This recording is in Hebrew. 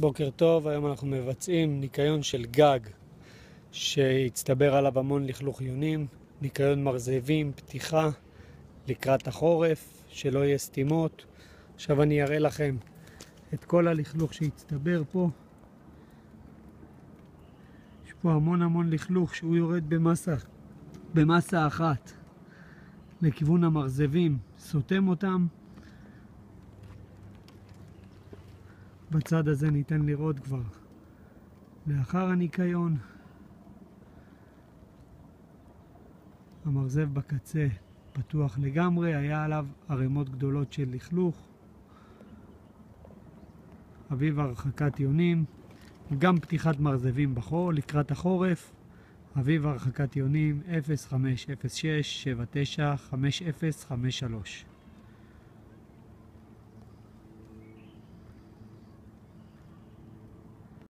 בוקר טוב, היום אנחנו מבצעים ניקיון של גג שהצטבר עליו המון לכלוך יונים, ניקיון מרזבים, פתיחה לקראת החורף, שלא יהיה סתימות. עכשיו אני אראה לכם את כל הלכלוך שהצטבר פה. יש פה המון לכלוך שהוא יורד במסה אחת לכיוון המרזבים, סותם אותם. בצד הזה ניתן לראות כבר לאחר הניקיון. המרזב בקצה פתוח לגמרי, היה עליו ערימות גדולות של לכלוך. אביב הרחקת יונים, גם פתיחת מרזבים לקראת החורף. אביב הרחקת יונים 0506 79 5053.